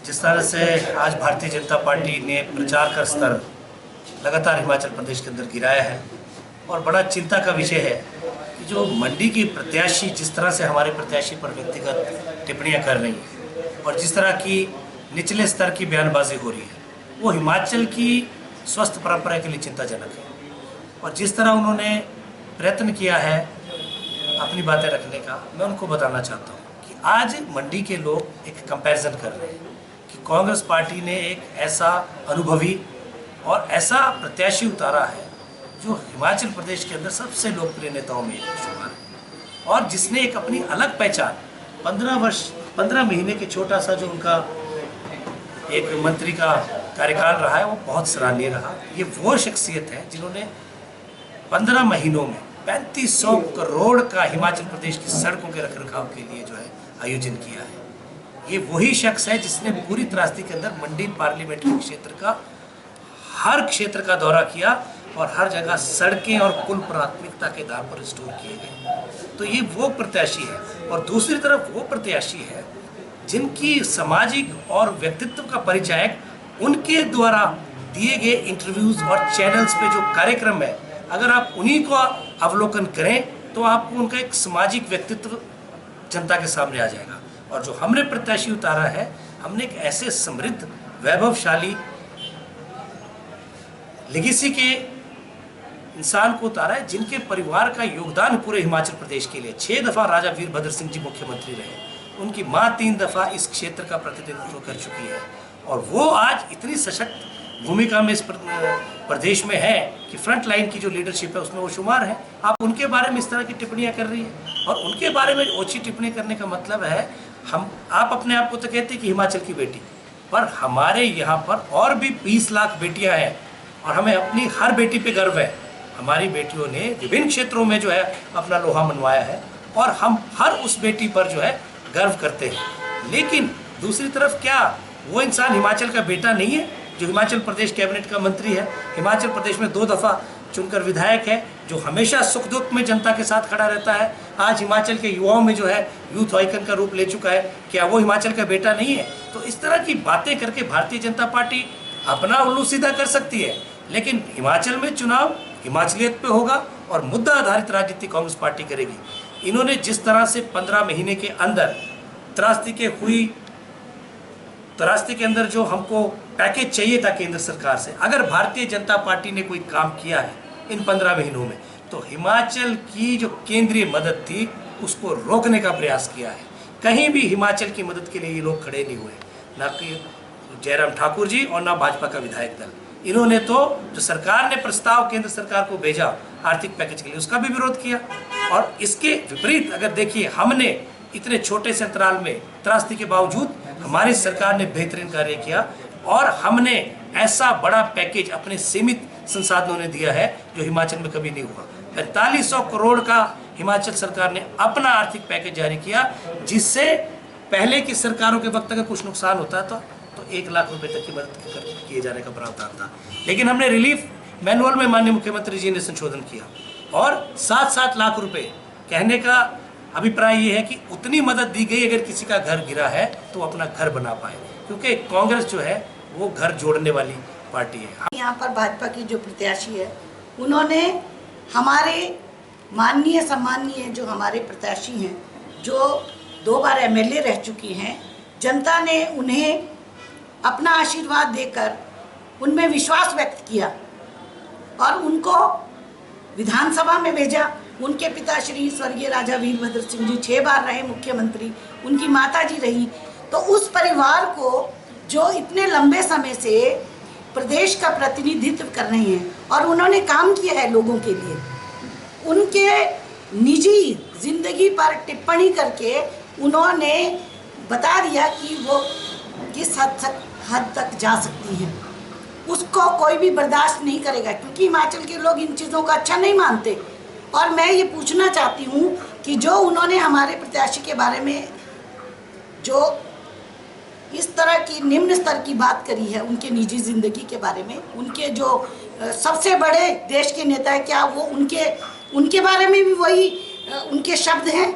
जिस तरह से आज भारतीय जनता पार्टी ने प्रचार का स्तर लगातार हिमाचल प्रदेश के अंदर गिराया है और बड़ा चिंता का विषय है कि जो मंडी की प्रत्याशी जिस तरह से हमारे प्रत्याशी पर व्यक्तिगत टिप्पणियां कर रही हैं और जिस तरह की निचले स्तर की बयानबाजी हो रही है वो हिमाचल की स्वस्थ परंपरा के लिए चिंताजनक है। और जिस तरह उन्होंने प्रयत्न किया है अपनी बातें रखने का, मैं उनको बताना चाहता हूँ कि आज मंडी के लोग एक कंपैरिजन कर रहे हैं कि कांग्रेस पार्टी ने एक ऐसा अनुभवी और ऐसा प्रत्याशी उतारा है जो हिमाचल प्रदेश के अंदर सबसे लोकप्रिय नेताओं में एक शुमार है और जिसने एक अपनी अलग पहचान 15 महीने के छोटा सा जो उनका एक मंत्री का कार्यकाल रहा है वो बहुत सराहनीय रहा। ये वो शख्सियत है जिन्होंने 15 महीनों में 3500 करोड़ का हिमाचल प्रदेश की सड़कों के रखरखाव के लिए जो है आयोजन किया है। ये वही शख्स है जिसने पूरी त्रासदी के अंदर मंडी पार्लियामेंट्री क्षेत्र का हर क्षेत्र का दौरा किया और हर जगह सड़कें और पुल प्राथमिकता के आधार पर रिस्टोर किए गए। तो ये वो प्रत्याशी है और दूसरी तरफ वो प्रत्याशी है जिनकी सामाजिक और व्यक्तित्व का परिचायक उनके द्वारा दिए गए इंटरव्यूज और चैनल्स पे जो कार्यक्रम है, अगर आप उन्हीं को अवलोकन करें तो आपको उनका एक सामाजिक व्यक्तित्व जनता के सामने आ जाएगा। और जो हमने प्रत्याशी उतारा है, हमने एक ऐसे समृद्ध वैभवशाली लेगेसी के इंसान को उतारा है जिनके परिवार का योगदान पूरे हिमाचल प्रदेश के लिए 6 दफ़ा राजा वीरभद्र सिंह जी मुख्यमंत्री रहे, उनकी माँ 3 दफ़ा इस क्षेत्र का प्रतिनिधित्व कर चुकी है और वो आज इतनी सशक्त भूमिका में इस प्रदेश में है कि फ्रंट लाइन की जो लीडरशिप है उसमें वो शुमार है। आप उनके बारे में इस तरह की टिप्पणियां कर रही है और उनके बारे में ओछी टिप्पणी करने का मतलब है आप अपने आप को तो कहते हैं कि हिमाचल की बेटी, पर हमारे यहाँ पर और भी 20 लाख बेटियाँ हैं और हमें अपनी हर बेटी पे गर्व है। हमारी बेटियों ने विभिन्न क्षेत्रों में जो है अपना लोहा मनवाया है और हम हर उस बेटी पर जो है गर्व करते हैं। लेकिन दूसरी तरफ क्या वो इंसान हिमाचल का बेटा नहीं है जो हिमाचल प्रदेश कैबिनेट का मंत्री है, हिमाचल प्रदेश में 2 दफ़ा चुनकर विधायक है, जो हमेशा सुख दुख में जनता के साथ खड़ा रहता है, आज हिमाचल के युवाओं में जो है यूथ आइकन का रूप ले चुका है, क्या वो हिमाचल का बेटा नहीं है? तो इस तरह की बातें करके भारतीय जनता पार्टी अपना उल्लू सीधा कर सकती है, लेकिन हिमाचल में चुनाव हिमाचलियत पे होगा और मुद्दा आधारित राजनीति कांग्रेस पार्टी करेगी। इन्होंने जिस तरह से 15 महीने के अंदर त्रासदी के अंदर जो हमको पैकेज चाहिए था केंद्र सरकार से, अगर भारतीय जनता पार्टी ने कोई काम किया है इन 15 महीनों में तो हिमाचल की जो केंद्रीय मदद थी उसको रोकने का प्रयास किया है। कहीं भी हिमाचल की मदद के लिए ये लोग खड़े नहीं हुए, ना कि जयराम ठाकुर जी और ना भाजपा का विधायक दल। इन्होंने तो जो सरकार ने प्रस्ताव केंद्र सरकार को भेजा आर्थिक पैकेज के लिए उसका भी विरोध किया और इसके विपरीत अगर देखिए हमने इतने छोटे से अंतराल में त्रासदी के बावजूद हमारी सरकार ने बेहतरीन कार्य किया और हमने ऐसा बड़ा पैकेज अपने सीमित संसाधनों ने दिया है जो हिमाचल में कभी नहीं हुआ। 4500 करोड़ का हिमाचल सरकार ने अपना आर्थिक पैकेज जारी किया, जिससे पहले की सरकारों के वक्त अगर कुछ नुकसान होता तो 1 लाख रुपए तक की मदद किए जाने का प्रावधान था। लेकिन हमने रिलीफ मैनुअल में माननीय मुख्यमंत्री जी ने संशोधन किया और 7-7 लाख रुपए, कहने का अभिप्राय ये है कि उतनी मदद दी गई अगर किसी का घर गिरा है तो अपना घर बना पाए, क्योंकि कांग्रेस जो है वो घर जोड़ने वाली पार्टी है। यहाँ पर भाजपा की जो प्रत्याशी है उन्होंने हमारे माननीय सम्मानीय जो हमारे प्रत्याशी हैं जो 2 बार एमएलए रह चुकी हैं, जनता ने उन्हें अपना आशीर्वाद देकर उनमें विश्वास व्यक्त किया और उनको विधानसभा में भेजा। उनके पिता श्री स्वर्गीय राजा वीरभद्र सिंह जी 6 बार रहे मुख्यमंत्री, उनकी माता जी रही, तो उस परिवार को जो इतने लंबे समय से प्रदेश का प्रतिनिधित्व कर रहे हैं और उन्होंने काम किया है लोगों के लिए, उनके निजी जिंदगी पर टिप्पणी करके उन्होंने बता दिया कि वो किस हद तक जा सकती हैं। उसको कोई भी बर्दाश्त नहीं करेगा क्योंकि हिमाचल के लोग इन चीज़ों को अच्छा नहीं मानते। और मैं ये पूछना चाहती हूँ कि जो उन्होंने हमारे प्रत्याशी के बारे में जो इस तरह की निम्न स्तर की बात करी है, उनके निजी ज़िंदगी के बारे में, उनके जो सबसे बड़े देश के नेता है, क्या वो उनके बारे में भी वही उनके शब्द हैं?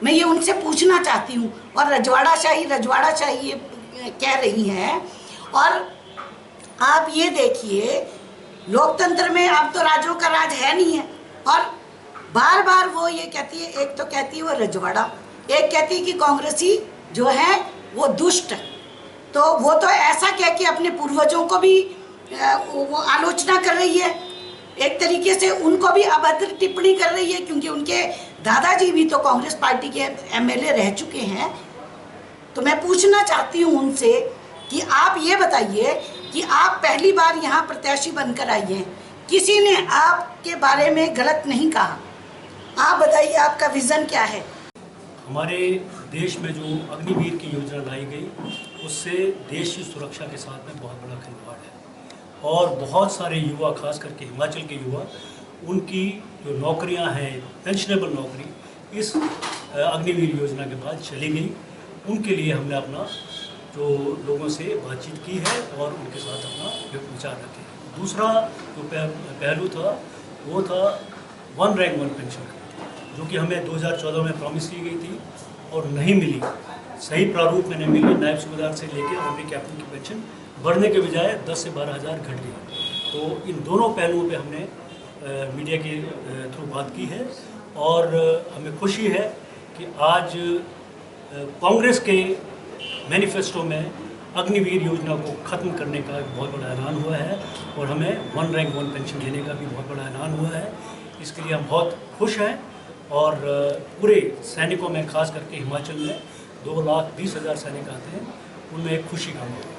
मैं ये उनसे पूछना चाहती हूँ। और रजवाड़ाशाही कह रही हैं। और आप ये देखिए, लोकतंत्र में अब तो राजों का राज है नहीं है, और बार बार वो ये कहती है, एक तो कहती है वो रजवाड़ा, एक कहती है कि कांग्रेसी जो है वो दुष्ट है। तो वो तो ऐसा कह के अपने पूर्वजों को भी वो आलोचना कर रही है, एक तरीके से उनको भी अभद्र टिप्पणी कर रही है, क्योंकि उनके दादाजी भी तो कांग्रेस पार्टी के एमएलए रह चुके हैं। तो मैं पूछना चाहती हूँ उनसे कि आप ये बताइए कि आप पहली बार यहाँ प्रत्याशी बनकर आई हैं, किसी ने आपके बारे में गलत नहीं कहा, आप बताइए आपका विजन क्या है? हमारे देश में जो अग्निवीर की योजना लाई गई, उससे देश की सुरक्षा के साथ में बहुत बड़ा खिलवाड़ है, और बहुत सारे युवा, खास करके हिमाचल के युवा, उनकी जो नौकरियां हैं, पेंशनेबल नौकरी, इस अग्निवीर योजना के बाद चली गई। उनके लिए हमने अपना जो लोगों से बातचीत की है और उनके साथ अपना विचार रखे। दूसरा जो पहलू था वो था 1 रैंक 1 पेंशन, जो कि हमें 2014 में प्रॉमिस की गई थी और नहीं मिली। सही प्रारूप में नहीं मिली, नायब सूबेदार से लेकर आर्मी कैप्टन की पेंशन बढ़ने के बजाय 10 से 12 हज़ार घट गई। तो इन दोनों पहलुओं पे हमने मीडिया के थ्रू बात की है, और हमें खुशी है कि आज कांग्रेस के मैनिफेस्टो में अग्निवीर योजना को ख़त्म करने का एक बहुत बड़ा ऐलान हुआ है, और हमें 1 रैंक 1 पेंशन देने का भी बहुत बड़ा ऐलान हुआ है। इसके लिए हम बहुत खुश हैं, और पूरे सैनिकों में, खास करके हिमाचल में 2,20,000 सैनिक आते हैं, उनमें एक खुशी का माहौल है।